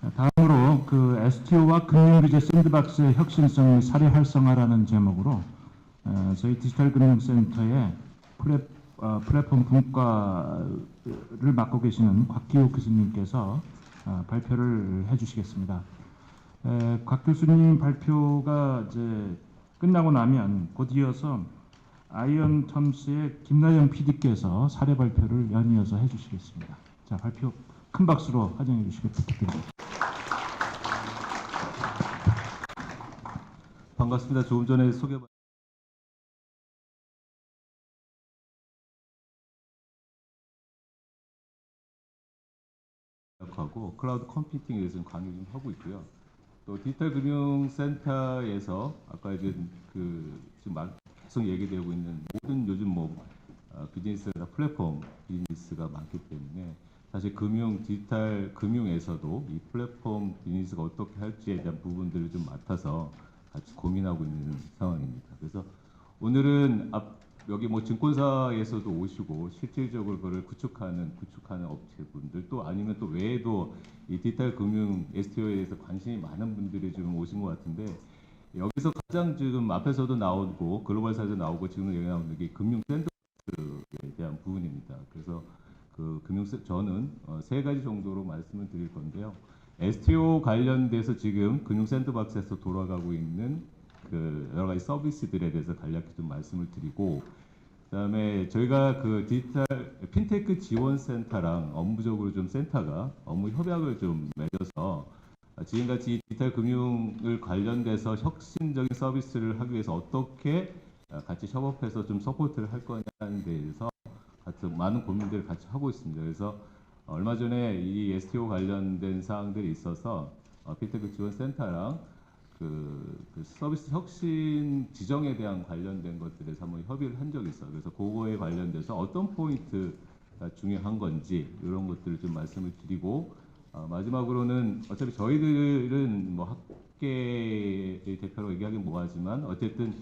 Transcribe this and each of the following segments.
다음으로 그 STO와 금융규제 샌드박스의 혁신성 및 사례 활성화라는 제목으로 저희 디지털금융센터의 플랫폼 분과를 맡고 계시는 곽기호 교수님께서 발표를 해주시겠습니다. 곽 교수님 발표가 이제 끝나고 나면 곧 이어서 아이언 텀스의 김나영 PD께서 사례 발표를 연이어서 해주시겠습니다. 자, 발표 큰 박수로 환영해 주시기 부탁드립니다. 반갑습니다. 조금 전에 하고 클라우드 컴퓨팅에 대해서 좀 강의 좀 하고 있고요. 또 디지털 금융센터에서 아까 이제 지금 계속 얘기되고 있는 모든 요즘 비즈니스가 플랫폼 비즈니스가 많기 때문에 사실 디지털 금융에서도 이 플랫폼 비즈니스가 어떻게 할지에 대한 부분들을 좀 맡아서 같이 고민하고 있는 상황입니다. 그래서 오늘은 여기 증권사에서도 오시고 실질적으로 그걸 구축하는 업체분들 또 아니면 또 외에도 이 디지털 금융 STO에 대해서 관심이 많은 분들이 지금 오신 것 같은데 여기서 가장 지금 앞에서도 나오고 글로벌사에서 나오고 지금 여기 나오는 게 금융 샌드박스에 대한 부분입니다. 그래서 저는 세 가지 정도로 말씀을 드릴 건데요. STO 관련돼서 지금 금융 샌드박스에서 돌아가고 있는 여러 가지 서비스들에 대해서 간략히 좀 말씀을 드리고, 그다음에 저희가 디지털 핀테크 지원센터랑 업무적으로 좀 센터가 업무 협약을 좀 맺어서 지금같이 디지털 금융을 관련돼서 혁신적인 서비스를 하기 위해서 어떻게 같이 협업해서 좀 서포트를 할 거냐는 데에서 같은 많은 고민들을 같이 하고 있습니다. 그래서 얼마 전에 이 STO 관련된 사항들이 있어서 핀테크 지원센터랑 서비스 혁신 지정에 대한 관련된 것들에서 한번 협의를 한 적이 있어요. 그래서 그거에 관련돼서 어떤 포인트가 중요한 건지 이런 것들을 좀 말씀을 드리고, 마지막으로는 어차피 저희들은 학계의 대표로 얘기하긴 뭐하지만 어쨌든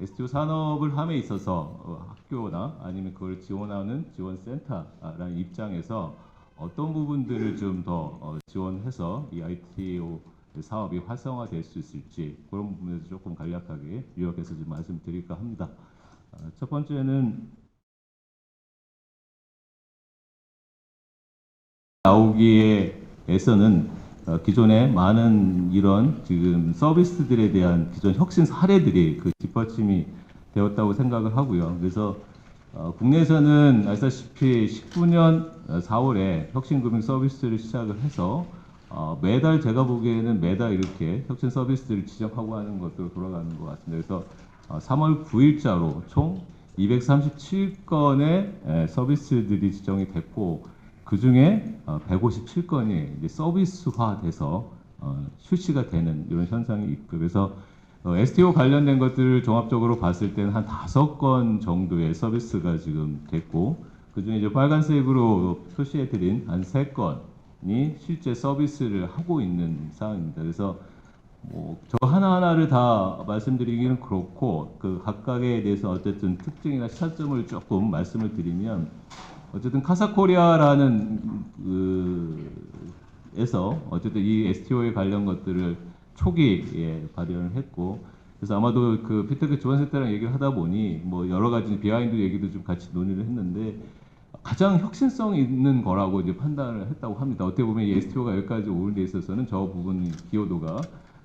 STO 산업을 함에 있어서 학교나 아니면 그걸 지원하는 지원센터라는 입장에서 어떤 부분들을 좀 더 지원해서 이 ITO 사업이 활성화될 수 있을지 그런 부분에서 조금 간략하게 요약해서 좀 말씀드릴까 합니다. 첫 번째는 나오기에서는 기존의 많은 이런 지금 서비스들에 대한 기존 혁신 사례들이 뒷받침이 되었다고 생각을 하고요. 그래서 국내에서는 아시다시피 19년 4월에 혁신금융 서비스를 시작을 해서 매달 제가 보기에는 매달 이렇게 혁신 서비스들을 지정하고 하는 것으로 돌아가는 것 같습니다. 그래서 3월 9일자로 총 237건의 서비스들이 지정이 됐고 그 중에 157건이 이제 서비스화돼서 출시가 되는 이런 현상이 있고, 그래서 STO 관련된 것들을 종합적으로 봤을 때는 한 5건 정도의 서비스가 지금 됐고, 그 중에 이제 빨간색으로 표시해드린 한 3건이 실제 서비스를 하고 있는 상황입니다. 그래서 저 하나하나를 다 말씀드리기는 그렇고, 각각에 대해서 어쨌든 특징이나 시차점을 조금 말씀을 드리면, 어쨌든 카사코리아라는 에서 어쨌든 이 STO에 관련 것들을 초기에 발현을 했고, 그래서 아마도 핀테크 지원센터랑 얘기를 하다 보니 여러 가지 비하인드 얘기도 좀 같이 논의를 했는데 가장 혁신성 있는 거라고 이제 판단을 했다고 합니다. 어떻게 보면 이 STO가 여기까지 오는 데 있어서는 저 부분 기여도가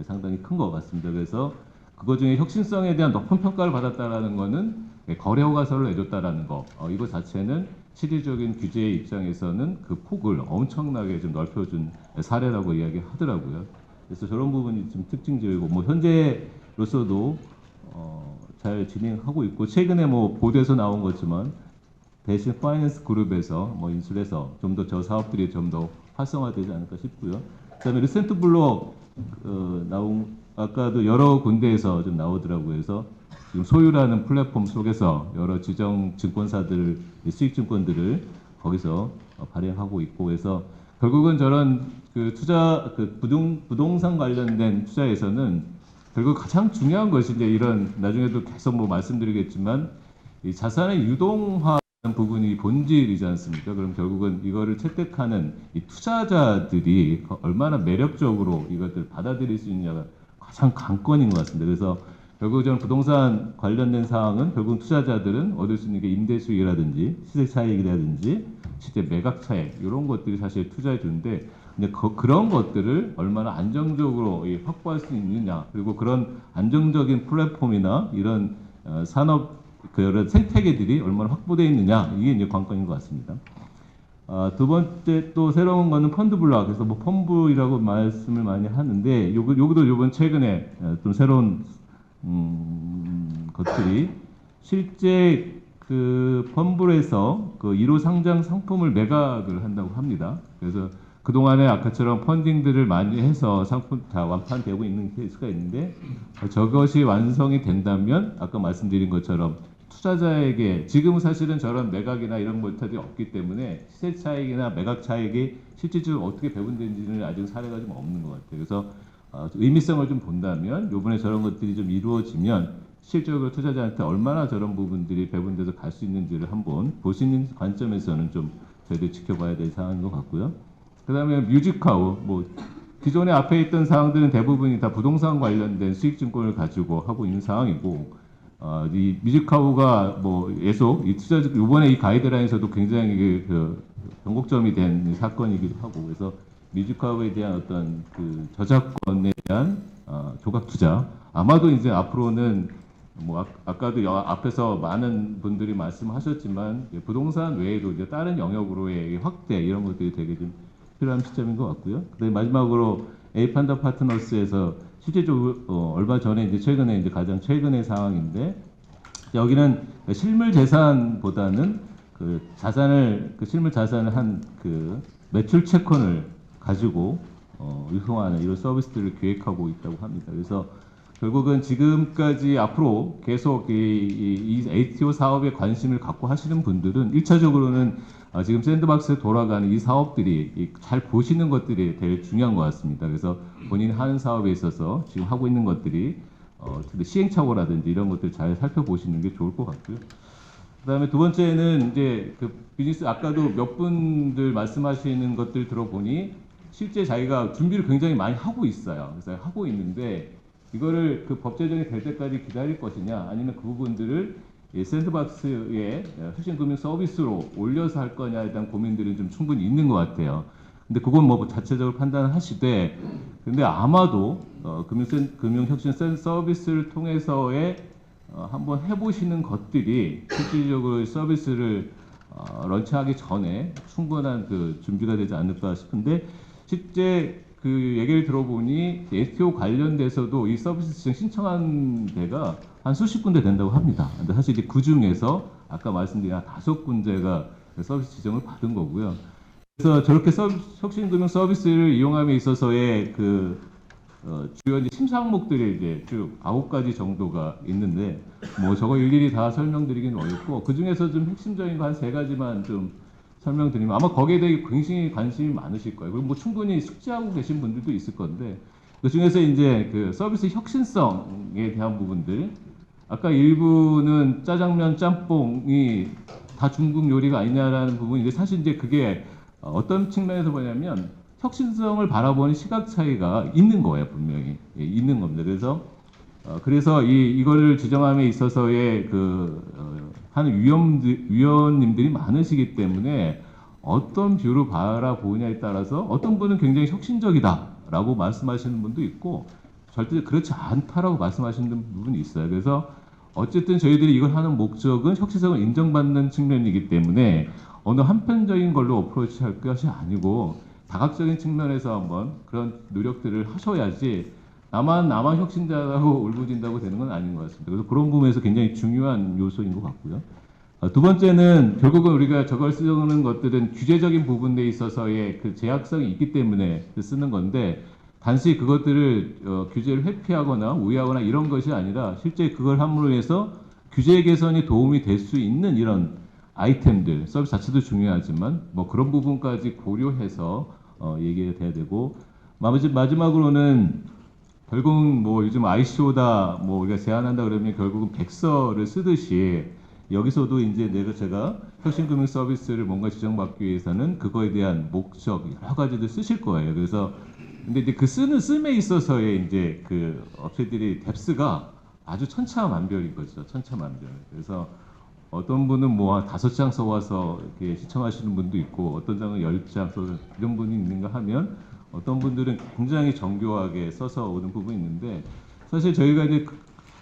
상당히 큰 것 같습니다. 그래서 그거 중에 혁신성에 대한 높은 평가를 받았다라는 거는 거래 허가서를 내줬다라는 거, 이거 자체는 실질적인 규제의 입장에서는 그 폭을 엄청나게 좀 넓혀준 사례라고 이야기하더라고요. 그래서 저런 부분이 좀 특징적이고, 현재로서도 잘 진행하고 있고, 최근에 보도에서 나온 거지만 대신 파이낸스 그룹에서 인수해서 좀 더 저 사업들이 좀 더 활성화되지 않을까 싶고요. 그다음에 리센트 블록 아까도 여러 군데에서 좀 나오더라고요. 그래서 지금 소유라는 플랫폼 속에서 여러 지정 증권사들 수익 증권들을 거기서 발행하고 있고, 그래서 결국은 저런 투자 부동산 관련된 투자에서는 결국 가장 중요한 것이 이제 이런 나중에도 계속 말씀드리겠지만 이 자산의 유동화 부분이 본질이지 않습니까? 그럼 결국은 이거를 채택하는 이 투자자들이 얼마나 매력적으로 이것을 받아들일 수 있느냐가 가장 관건인 것 같습니다. 그래서 결국 저는 부동산 관련된 사항은 결국 투자자들은 얻을 수 있는 게 임대 수익이라든지 시세 차익이라든지 시세 매각 차익 이런 것들이 사실 투자해 주는데 근데 그런 것들을 얼마나 안정적으로 확보할 수 있느냐 그리고 그런 안정적인 플랫폼이나 이런 산업 그런 생태계들이 얼마나 확보되어 있느냐 이게 이제 관건인 것 같습니다. 두 번째 또 새로운 거는 펀드 블록 그래서 뭐 펀브이라고 말씀을 많이 하는데 요것도 요번 최근에 좀 새로운 것들이 실제 그 펀브에서 그 1호 상장 상품을 매각을 한다고 합니다. 그래서 그동안에 아까처럼 펀딩들을 많이 해서 상품 다 완판되고 있는 케이스가 있는데 저것이 완성이 된다면 아까 말씀드린 것처럼 투자자에게 지금은 사실은 저런 매각이나 이런 것들이 없기 때문에 시세 차익이나 매각 차익이 실질적으로 어떻게 배분되는지는 아직 사례가 좀 없는 것 같아요. 그래서 의미성을 좀 본다면 이번에 저런 것들이 좀 이루어지면 실질적으로 투자자한테 얼마나 저런 부분들이 배분돼서 갈 수 있는지를 한번 볼 수 있는 관점에서는 좀 저희들이 지켜봐야 될 사항인 것 같고요. 그다음에 뮤직하우 뭐 기존에 앞에 있던 사항들은 대부분이 다 부동산 관련된 수익증권을 가지고 하고 있는 상황이고 이 뮤직하우가 뭐 계속 이 투자 이번에 이 가이드라인에서도 굉장히 그 변곡점이 된 사건이기도 하고 그래서 뮤직하우에 대한 어떤 그 저작권에 대한 조각 투자 아마도 이제 앞으로는 뭐 아까도 앞에서 많은 분들이 말씀하셨지만 부동산 외에도 이제 다른 영역으로의 확대 이런 것들이 되게 좀 필요한 시점인 것 같고요. 그다음에 마지막으로 에이판더 파트너스에서 실제적으로 얼마 전에 이제 최근에 이제 가장 최근의 상황인데 여기는 실물 재산보다는 그 자산을 그 실물 자산을 한 그 매출 채권을 가지고 유통하는 이런 서비스들을 기획하고 있다고 합니다. 그래서 결국은 지금까지 앞으로 계속 이 ATO 사업에 관심을 갖고 하시는 분들은 1차적으로는 지금 샌드박스에 돌아가는 이 사업들이 잘 보시는 것들이 되게 중요한 것 같습니다. 그래서 본인이 하는 사업에 있어서 지금 하고 있는 것들이 시행착오라든지 이런 것들 잘 살펴보시는 게 좋을 것 같고요. 그다음에 두 번째는 이제 그 비즈니스 아까도 몇 분들 말씀하시는 것들 들어보니 실제 자기가 준비를 굉장히 많이 하고 있어요. 그래서 하고 있는데 이거를 그 법제정이 될 때까지 기다릴 것이냐 아니면 그 부분들을 샌드박스의 혁신금융 서비스로 올려서 할 거냐에 대한 고민들이 좀 충분히 있는 것 같아요. 근데 그건 뭐 자체적으로 판단을 하시되 근데 아마도 금융혁신 서비스를 통해서의 한번 해보시는 것들이 실질적으로 서비스를 런칭하기 전에 충분한 그 준비가 되지 않을까 싶은데 실제 그 얘기를 들어보니 STO 관련돼서도 이 서비스 지정 신청한 데가 한 수십 군데 된다고 합니다. 근데 사실 이제 그 중에서 아까 말씀드린 한 5군데가 서비스 지정을 받은 거고요. 그래서 저렇게 혁신금융 서비스를 이용함에 있어서의 그 주요 이제 심사 항목들이 이제 쭉 9가지 정도가 있는데 뭐 저거 일일이 다 설명드리기는 어렵고 그 중에서 좀 핵심적인 거 한 3가지만 좀 설명드리면 아마 거기에 대해 굉장히 관심이 많으실 거예요. 그리고 뭐 충분히 숙지하고 계신 분들도 있을 건데 그 중에서 이제 그 서비스 혁신성에 대한 부분들 아까 일부는 짜장면 짬뽕이 다 중국 요리가 아니냐라는 부분인데 사실 이제 그게 어떤 측면에서 보냐면 혁신성을 바라보는 시각 차이가 있는 거예요, 분명히. 예, 있는 겁니다. 그래서 이거를 지정함에 있어서의 하는 위원님들이 많으시기 때문에 어떤 뷰로 바라보냐에 따라서 어떤 분은 굉장히 혁신적이다라고 말씀하시는 분도 있고 절대 그렇지 않다라고 말씀하시는 부분이 있어요. 그래서 어쨌든 저희들이 이걸 하는 목적은 혁신성을 인정받는 측면이기 때문에 어느 한편적인 걸로 어프로치할 것이 아니고 다각적인 측면에서 한번 그런 노력들을 하셔야지 나만 혁신자라고 울부짖는다고 되는 건 아닌 것 같습니다. 그래서 그런 부분에서 굉장히 중요한 요소인 것 같고요. 두 번째는 결국은 우리가 저걸 쓰는 것들은 규제적인 부분에 있어서의 그 제약성이 있기 때문에 쓰는 건데 단지 그것들을 규제를 회피하거나 우회하거나 이런 것이 아니라 실제 그걸 함으로 해서 규제 개선이 도움이 될 수 있는 이런 아이템들 서비스 자체도 중요하지만 뭐 그런 부분까지 고려해서 얘기가 돼야 되고 마지막으로는 결국은 뭐 요즘 ICO다 뭐 우리가 제안한다 그러면 결국은 백서를 쓰듯이 여기서도 이제 제가 혁신금융 서비스를 뭔가 지정받기 위해서는 그거에 대한 목적 여러 가지들 쓰실 거예요. 그래서 근데 이제 그 쓰는 씀에 있어서의 이제 그 업체들이 뎁스가 아주 천차만별인 거죠. 천차만별. 그래서 어떤 분은 뭐 5장 써와서 이렇게 시청하시는 분도 있고 어떤 장은 10장 써서 이런 분이 있는가 하면 어떤 분들은 굉장히 정교하게 써서 오는 부분이 있는데 사실 저희가 이제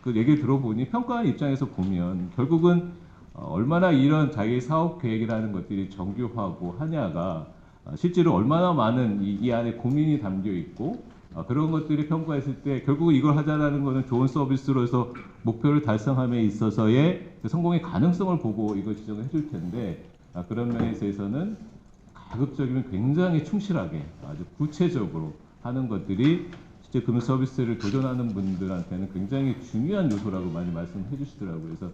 그 얘기를 들어보니 평가하는 입장에서 보면 결국은 얼마나 이런 자기 사업 계획이라는 것들이 정교하고 하냐가 실제로 얼마나 많은 이 안에 고민이 담겨 있고 그런 것들이 평가했을 때 결국 이걸 하자라는 것은 좋은 서비스로서 목표를 달성함에 있어서의 그 성공의 가능성을 보고 이걸 지정을 해줄 텐데 그런 면에 있어서는 가급적이면 굉장히 충실하게 아주 구체적으로 하는 것들이 실제 금융 서비스를 도전하는 분들한테는 굉장히 중요한 요소라고 많이 말씀해 주시더라고요. 그래서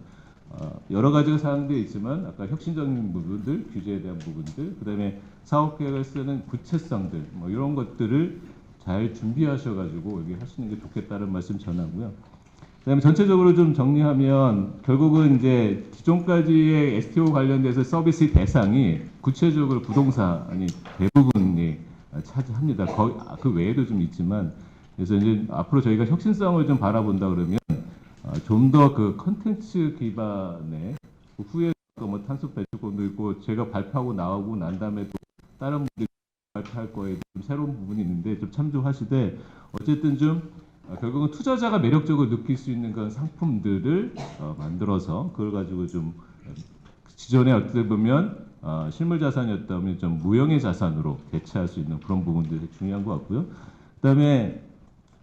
여러 가지 사항들이 있지만 아까 혁신적인 부분들, 규제에 대한 부분들, 그다음에 사업 계획을 쓰는 구체성들 뭐 이런 것들을 잘 준비하셔가지고 여기 하시는 게 좋겠다는 말씀 전하고요. 그다음에 전체적으로 좀 정리하면 결국은 이제 기존까지의 STO 관련돼서 서비스 대상이 구체적으로 부동산이 대부분이 차지합니다. 거의 그 외에도 좀 있지만 그래서 이제 앞으로 저희가 혁신성을 좀 바라본다 그러면 좀 더 그 컨텐츠 기반의 후에 뭐 탄소 배출권도 있고 제가 발표하고 나오고 난 다음에 또 다른 분들이 발표할 거에 좀 새로운 부분이 있는데 좀 참조하시되 어쨌든 좀 결국은 투자자가 매력적으로 느낄 수 있는 그런 상품들을 만들어서 그걸 가지고 좀 기존에 어떻게 보면 실물 자산이었다면 좀 무형의 자산으로 대체할 수 있는 그런 부분들이 중요한 것 같고요. 그다음에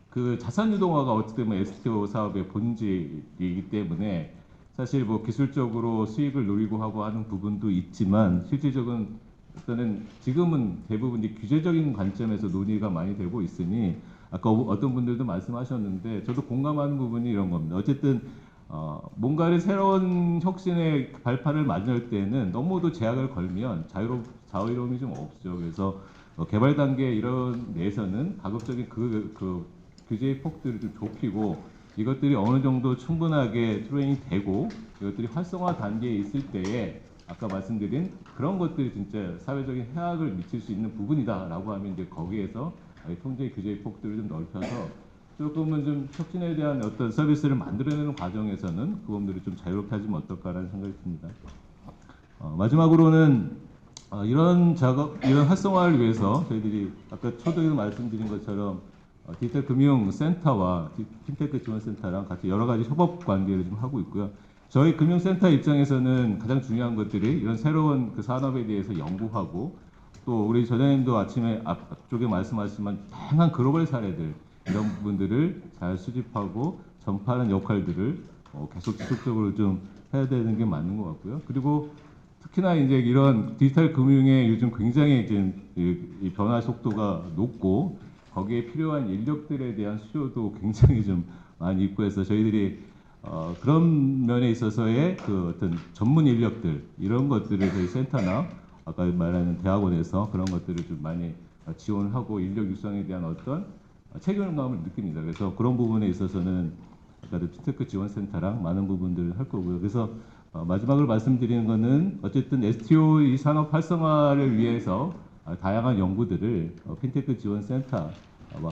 그 자산 유동화가 어떻게 보면 STO 사업의 본질이기 때문에 사실 뭐 기술적으로 수익을 노리고 하고 하는 부분도 있지만 실질적인 일단은 지금은 대부분 이 규제적인 관점에서 논의가 많이 되고 있으니 아까 어떤 분들도 말씀하셨는데 저도 공감하는 부분이 이런 겁니다. 어쨌든 뭔가를 새로운 혁신의 발판을 만들 때는 너무도 제약을 걸면 자유로움이 좀 없죠. 그래서 개발 단계 이런 내에서는 가급적인 그 규제의 폭들을 좀 좁히고 이것들이 어느 정도 충분하게 트레이닝 되고 이것들이 활성화 단계에 있을 때에 아까 말씀드린 그런 것들이 진짜 사회적인 해악을 미칠 수 있는 부분이다라고 하면 이제 거기에서 통제 규제의 폭들을 좀 넓혀서 조금은 좀 혁신에 대한 어떤 서비스를 만들어내는 과정에서는 그 부분들을 좀 자유롭게 하시면 어떨까라는 생각이 듭니다. 마지막으로는 이런 작업, 이런 활성화를 위해서 저희들이 아까 초대에서 말씀드린 것처럼 디지털 금융센터와 핀테크 지원센터랑 같이 여러 가지 협업 관계를 좀 하고 있고요. 저희 금융센터 입장에서는 가장 중요한 것들이 이런 새로운 그 산업에 대해서 연구하고 또 우리 전장님도 아침에 앞쪽에 말씀하셨지만 다양한 글로벌 사례들 이런 부분들을 잘 수집하고 전파하는 역할들을 계속 지속적으로 좀 해야 되는 게 맞는 것 같고요. 그리고 특히나 이제 이런 디지털 금융의 요즘 굉장히 지금 이 변화 속도가 높고 거기에 필요한 인력들에 대한 수요도 굉장히 좀 많이 있고 해서 저희들이 그런 면에 있어서의 그 어떤 전문 인력들 이런 것들을 저희 센터나 아까 말하는 대학원에서 그런 것들을 좀 많이 지원하고 인력 육성에 대한 어떤 책임감을 느낍니다. 그래서 그런 부분에 있어서는 아까도 핀테크 지원센터랑 많은 부분들을 할 거고요. 그래서 마지막으로 말씀드리는 거는 어쨌든 STO 이 산업 활성화를 위해서 다양한 연구들을 핀테크 지원센터와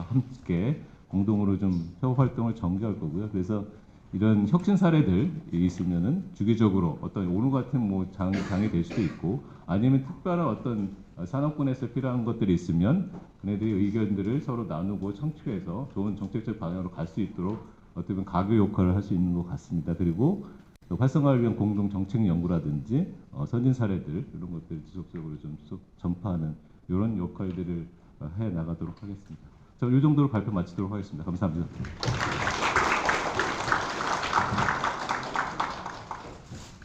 함께 공동으로 좀 협업 활동을 전개할 거고요. 그래서 이런 혁신 사례들이 있으면은 주기적으로 어떤 오늘 같은 뭐 장이 될 수도 있고 아니면 특별한 어떤 산업군에서 필요한 것들이 있으면 그네들의 의견들을 서로 나누고 청취해서 좋은 정책적 방향으로 갈 수 있도록 어떻게 보면 가교 역할을 할 수 있는 것 같습니다. 그리고 활성화를 위한 공동 정책 연구라든지 선진 사례들 이런 것들을 지속적으로 좀 전파하는 이런 역할들을 해 나가도록 하겠습니다. 이 정도로 발표 마치도록 하겠습니다. 감사합니다.